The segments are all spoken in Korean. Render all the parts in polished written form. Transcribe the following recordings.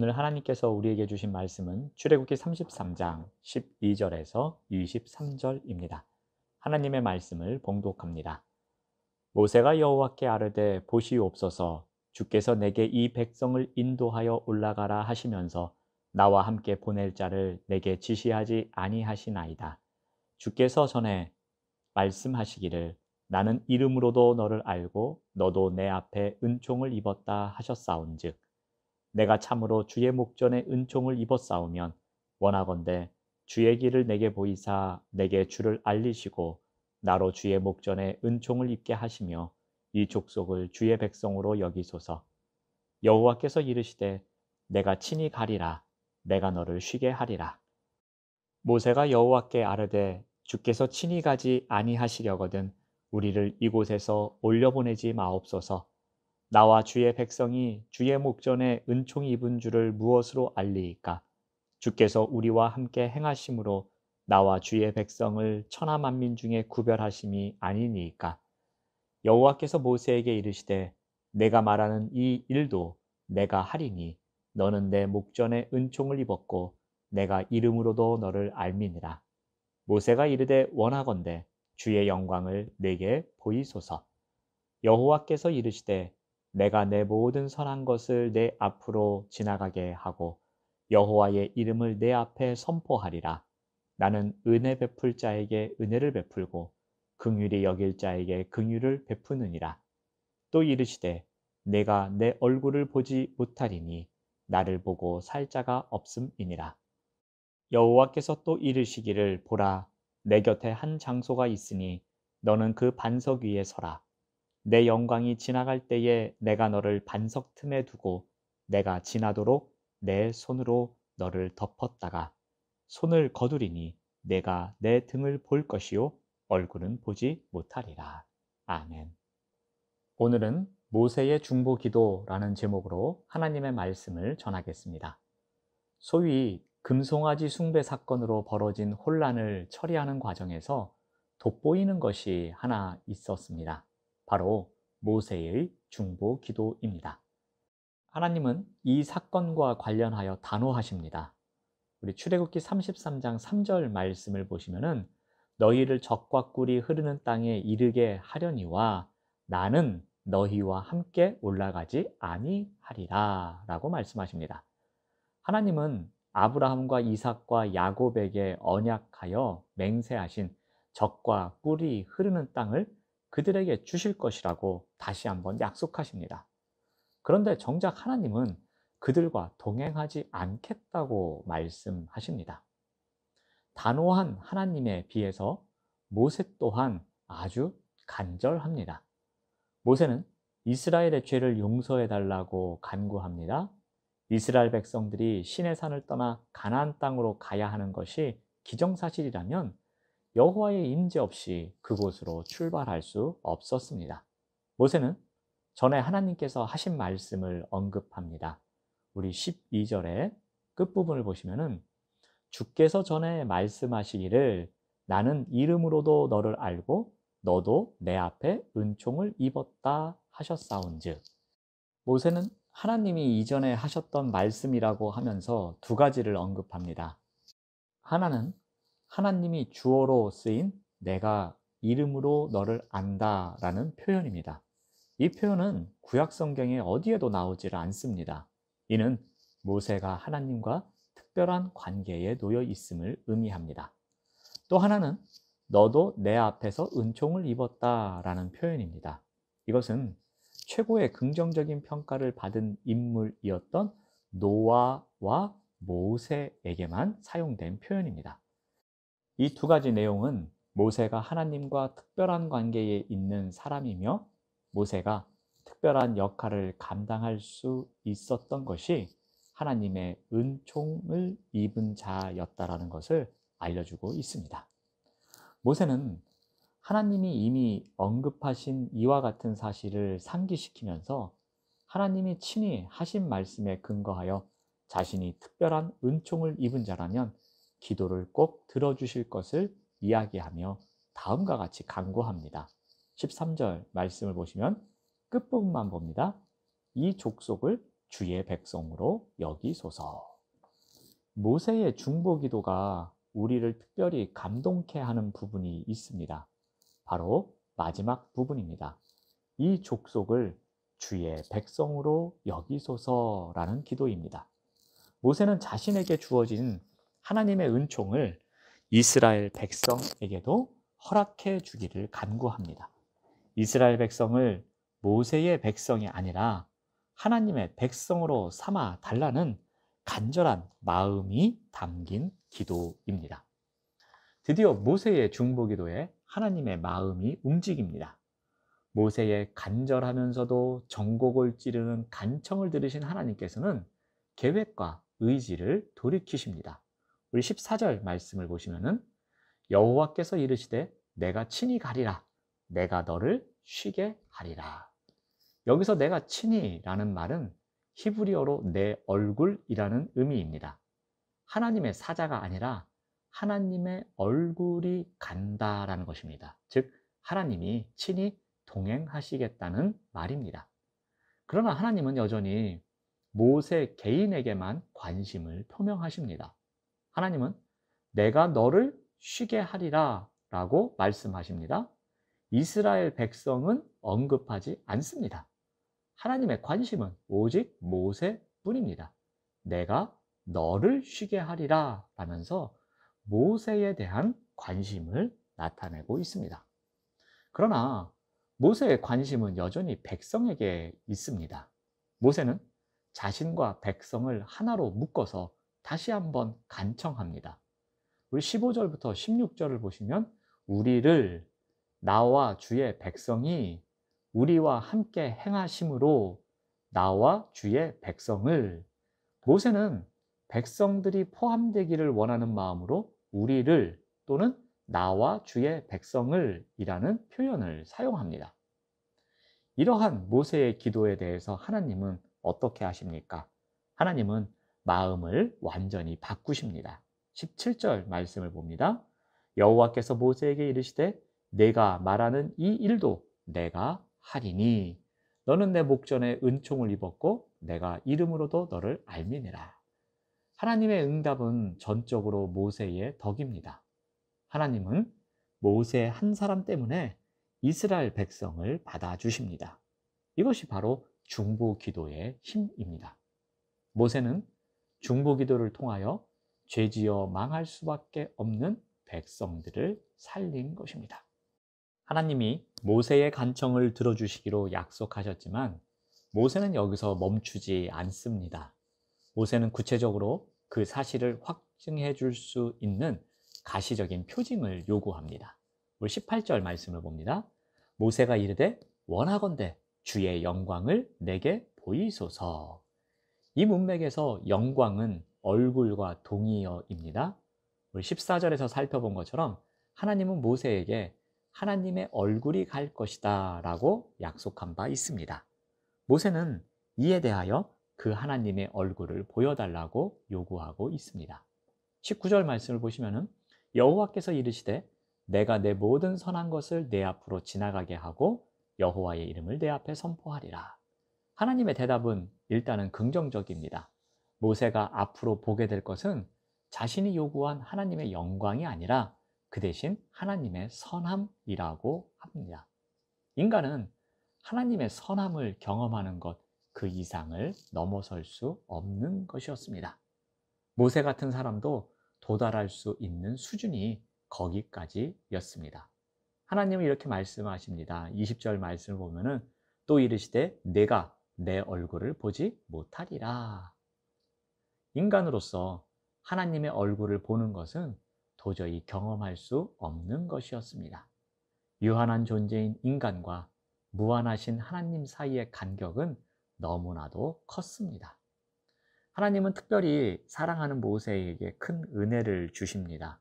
오늘 하나님께서 우리에게 주신 말씀은 출애굽기 33장 12절에서 23절입니다. 하나님의 말씀을 봉독합니다. 모세가 여호와께 아뢰되 보시옵소서, 주께서 내게 이 백성을 인도하여 올라가라 하시면서 나와 함께 보낼 자를 내게 지시하지 아니하시나이다. 주께서 전에 말씀하시기를 나는 이름으로도 너를 알고 너도 내 앞에 은총을 입었다 하셨사온즉 내가 참으로 주의 목전에 은총을 입었사오면 원하건대 주의 길을 내게 보이사 내게 주를 알리시고 나로 주의 목전에 은총을 입게 하시며 이 족속을 주의 백성으로 여기소서. 여호와께서 이르시되 내가 친히 가리라. 내가 너를 쉬게 하리라. 모세가 여호와께 아뢰되 주께서 친히 가지 아니하시려거든 우리를 이곳에서 올려보내지 마옵소서. 나와 주의 백성이 주의 목전에 은총이 입은 줄을 무엇으로 알리이까? 주께서 우리와 함께 행하심으로 나와 주의 백성을 천하 만민 중에 구별하심이 아니니이까? 여호와께서 모세에게 이르시되 내가 말하는 이 일도 내가 하리니 너는 내 목전에 은총을 입었고 내가 이름으로도 너를 알미니라. 모세가 이르되 원하건대 주의 영광을 내게 보이소서. 여호와께서 이르시되 내가 내 모든 선한 것을 내 앞으로 지나가게 하고 여호와의 이름을 내 앞에 선포하리라. 나는 은혜 베풀 자에게 은혜를 베풀고 긍휼히 여길 자에게 긍휼을 베푸느니라. 또 이르시되 내가 내 얼굴을 보지 못하리니 나를 보고 살 자가 없음이니라. 여호와께서 또 이르시기를 보라, 내 곁에 한 장소가 있으니 너는 그 반석 위에 서라. 내 영광이 지나갈 때에 내가 너를 반석 틈에 두고 내가 지나도록 내 손으로 너를 덮었다가 손을 거두리니 내가 내 등을 볼 것이요 얼굴은 보지 못하리라. 아멘. 오늘은 모세의 중보기도라는 제목으로 하나님의 말씀을 전하겠습니다. 소위 금송아지 숭배 사건으로 벌어진 혼란을 처리하는 과정에서 돋보이는 것이 하나 있었습니다. 바로 모세의 중보 기도입니다. 하나님은 이 사건과 관련하여 단호하십니다. 우리 출애굽기 33장 3절 말씀을 보시면은 너희를 적과 꿀이 흐르는 땅에 이르게 하려니와 나는 너희와 함께 올라가지 아니하리라 라고 말씀하십니다. 하나님은 아브라함과 이삭과 야곱에게 언약하여 맹세하신 적과 꿀이 흐르는 땅을 그들에게 주실 것이라고 다시 한번 약속하십니다. 그런데 정작 하나님은 그들과 동행하지 않겠다고 말씀하십니다. 단호한 하나님에 비해서 모세 또한 아주 간절합니다. 모세는 이스라엘의 죄를 용서해 달라고 간구합니다. 이스라엘 백성들이 시내 산을 떠나 가나안 땅으로 가야 하는 것이 기정사실이라면 여호와의 임재 없이 그곳으로 출발할 수 없었습니다. 모세는 전에 하나님께서 하신 말씀을 언급합니다. 우리 12절의 끝부분을 보시면은 주께서 전에 말씀하시기를 나는 이름으로도 너를 알고 너도 내 앞에 은총을 입었다 하셨사온즉 모세는 하나님이 이전에 하셨던 말씀이라고 하면서 두 가지를 언급합니다. 하나는 하나님이 주어로 쓰인 내가 이름으로 너를 안다라는 표현입니다. 이 표현은 구약 성경에 어디에도 나오질 않습니다. 이는 모세가 하나님과 특별한 관계에 놓여 있음을 의미합니다. 또 하나는 너도 내 앞에서 은총을 입었다라는 표현입니다. 이것은 최고의 긍정적인 평가를 받은 인물이었던 노아와 모세에게만 사용된 표현입니다. 이 두 가지 내용은 모세가 하나님과 특별한 관계에 있는 사람이며 모세가 특별한 역할을 감당할 수 있었던 것이 하나님의 은총을 입은 자였다라는 것을 알려주고 있습니다. 모세는 하나님이 이미 언급하신 이와 같은 사실을 상기시키면서 하나님이 친히 하신 말씀에 근거하여 자신이 특별한 은총을 입은 자라면 기도를 꼭 들어주실 것을 이야기하며 다음과 같이 간구합니다. 13절 말씀을 보시면 끝부분만 봅니다. 이 족속을 주의 백성으로 여기소서. 모세의 중보기도가 우리를 특별히 감동케 하는 부분이 있습니다. 바로 마지막 부분입니다. 이 족속을 주의 백성으로 여기소서라는 기도입니다. 모세는 자신에게 주어진 하나님의 은총을 이스라엘 백성에게도 허락해 주기를 간구합니다. 이스라엘 백성을 모세의 백성이 아니라 하나님의 백성으로 삼아 달라는 간절한 마음이 담긴 기도입니다. 드디어 모세의 중보기도에 하나님의 마음이 움직입니다. 모세의 간절하면서도 전곡을 찌르는 간청을 들으신 하나님께서는 계획과 의지를 돌이키십니다. 우리 14절 말씀을 보시면은 여호와께서 이르시되 내가 친히 가리라 내가 너를 쉬게 하리라. 여기서 내가 친히라는 말은 히브리어로 내 얼굴이라는 의미입니다. 하나님의 사자가 아니라 하나님의 얼굴이 간다라는 것입니다. 즉 하나님이 친히 동행하시겠다는 말입니다. 그러나 하나님은 여전히 모세 개인에게만 관심을 표명하십니다. 하나님은 내가 너를 쉬게 하리라 라고 말씀하십니다. 이스라엘 백성은 언급하지 않습니다. 하나님의 관심은 오직 모세뿐입니다. 내가 너를 쉬게 하리라 라면서 모세에 대한 관심을 나타내고 있습니다. 그러나 모세의 관심은 여전히 백성에게 있습니다. 모세는 자신과 백성을 하나로 묶어서 다시 한번 간청합니다. 우리 15절부터 16절을 보시면 우리를 나와 주의 백성이 우리와 함께 행하심으로 나와 주의 백성을 모세는 백성들이 포함되기를 원하는 마음으로 우리를 또는 나와 주의 백성을 이라는 표현을 사용합니다. 이러한 모세의 기도에 대해서 하나님은 어떻게 하십니까? 하나님은 마음을 완전히 바꾸십니다. 17절 말씀을 봅니다. 여호와께서 모세에게 이르시되 내가 말하는 이 일도 내가 하리니 너는 내 목전에 은총을 입었고 내가 이름으로도 너를 알미니라. 하나님의 응답은 전적으로 모세의 덕입니다. 하나님은 모세 한 사람 때문에 이스라엘 백성을 받아주십니다. 이것이 바로 중보기도의 힘입니다. 모세는 중보기도를 통하여 죄지어 망할 수밖에 없는 백성들을 살린 것입니다. 하나님이 모세의 간청을 들어주시기로 약속하셨지만 모세는 여기서 멈추지 않습니다. 모세는 구체적으로 그 사실을 확증해 줄 수 있는 가시적인 표징을 요구합니다. 우리 18절 말씀을 봅니다. 모세가 이르되 원하건대 주의 영광을 내게 보이소서. 이 문맥에서 영광은 얼굴과 동의어입니다. 우리 14절에서 살펴본 것처럼 하나님은 모세에게 하나님의 얼굴이 갈 것이다 라고 약속한 바 있습니다. 모세는 이에 대하여 그 하나님의 얼굴을 보여달라고 요구하고 있습니다. 19절 말씀을 보시면은 여호와께서 이르시되 내가 내 모든 선한 것을 내 앞으로 지나가게 하고 여호와의 이름을 내 앞에 선포하리라. 하나님의 대답은 일단은 긍정적입니다. 모세가 앞으로 보게 될 것은 자신이 요구한 하나님의 영광이 아니라 그 대신 하나님의 선함이라고 합니다. 인간은 하나님의 선함을 경험하는 것 그 이상을 넘어설 수 없는 것이었습니다. 모세 같은 사람도 도달할 수 있는 수준이 거기까지였습니다. 하나님은 이렇게 말씀하십니다. 20절 말씀을 보면은 또 이르시되 내가 내 얼굴을 보지 못하리라. 인간으로서 하나님의 얼굴을 보는 것은 도저히 경험할 수 없는 것이었습니다. 유한한 존재인 인간과 무한하신 하나님 사이의 간격은 너무나도 컸습니다. 하나님은 특별히 사랑하는 모세에게 큰 은혜를 주십니다.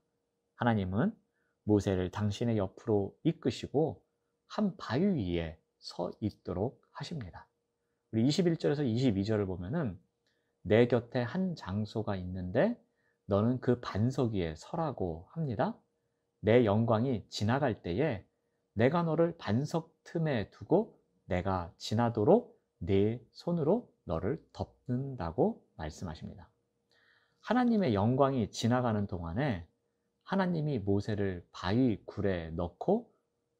하나님은 모세를 당신의 옆으로 이끄시고 한 바위 위에 서 있도록 하십니다. 우리 21절에서 22절을 보면은 내 곁에 한 장소가 있는데 너는 그 반석 위에 서라고 합니다. 내 영광이 지나갈 때에 내가 너를 반석 틈에 두고 내가 지나도록 내 손으로 너를 덮는다고 말씀하십니다. 하나님의 영광이 지나가는 동안에 하나님이 모세를 바위 굴에 넣고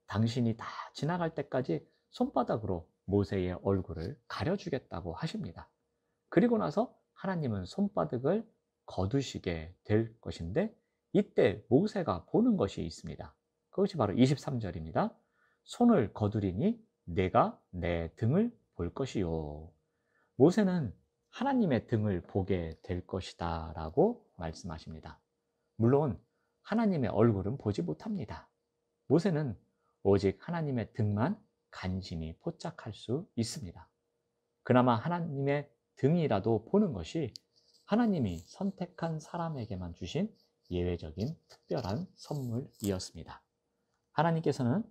당신이 다 지나갈 때까지 손바닥으로 모세의 얼굴을 가려주겠다고 하십니다. 그리고 나서 하나님은 손바닥을 거두시게 될 것인데 이때 모세가 보는 것이 있습니다. 그것이 바로 23절입니다. 손을 거두리니 내가 내 등을 볼 것이요. 모세는 하나님의 등을 보게 될 것이다 라고 말씀하십니다. 물론 하나님의 얼굴은 보지 못합니다. 모세는 오직 하나님의 등만 간신히 포착할 수 있습니다. 그나마 하나님의 등이라도 보는 것이 하나님이 선택한 사람에게만 주신 예외적인 특별한 선물이었습니다. 하나님께서는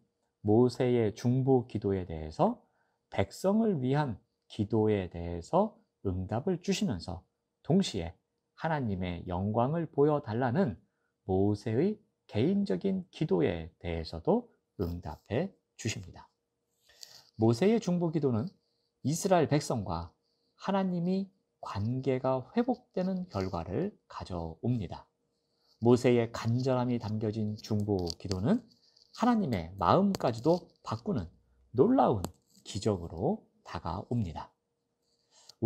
모세의 중보 기도에 대해서 백성을 위한 기도에 대해서 응답을 주시면서 동시에 하나님의 영광을 보여달라는 모세의 개인적인 기도에 대해서도 응답해 주십니다. 모세의 중보 기도는 이스라엘 백성과 하나님이 관계가 회복되는 결과를 가져옵니다. 모세의 간절함이 담겨진 중보 기도는 하나님의 마음까지도 바꾸는 놀라운 기적으로 다가옵니다.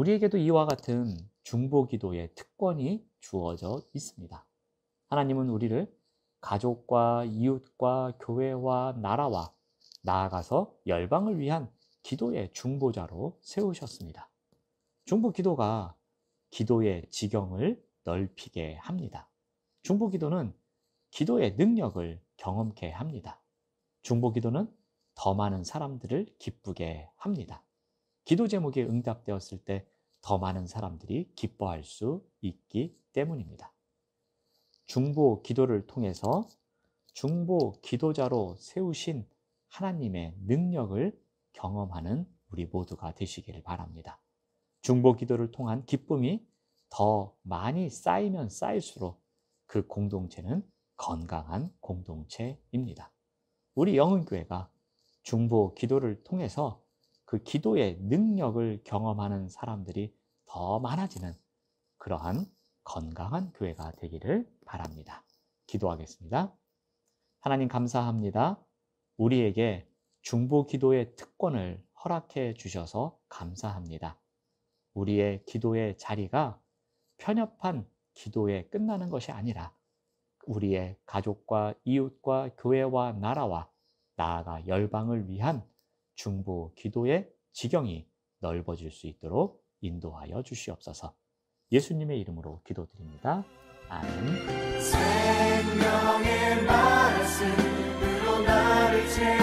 우리에게도 이와 같은 중보 기도의 특권이 주어져 있습니다. 하나님은 우리를 가족과 이웃과 교회와 나라와 나아가서 열방을 위한 기도의 중보자로 세우셨습니다. 중보 기도가 기도의 지경을 넓히게 합니다. 중보 기도는 기도의 능력을 경험케 합니다. 중보 기도는 더 많은 사람들을 기쁘게 합니다. 기도 제목이 응답되었을 때 더 많은 사람들이 기뻐할 수 있기 때문입니다. 중보 기도를 통해서 중보 기도자로 세우신 하나님의 능력을 경험하는 우리 모두가 되시기를 바랍니다. 중보 기도를 통한 기쁨이 더 많이 쌓이면 쌓일수록 그 공동체는 건강한 공동체입니다. 우리 영흥교회가 중보 기도를 통해서 그 기도의 능력을 경험하는 사람들이 더 많아지는 그러한 건강한 교회가 되기를 바랍니다. 기도하겠습니다. 하나님 감사합니다. 우리에게 중보 기도의 특권을 허락해 주셔서 감사합니다. 우리의 기도의 자리가 편협한 기도에 끝나는 것이 아니라 우리의 가족과 이웃과 교회와 나라와 나아가 열방을 위한 중보 기도의 지경이 넓어질 수 있도록 인도하여 주시옵소서. 예수님의 이름으로 기도드립니다. 아멘. 생명의 말씀으로 나를 채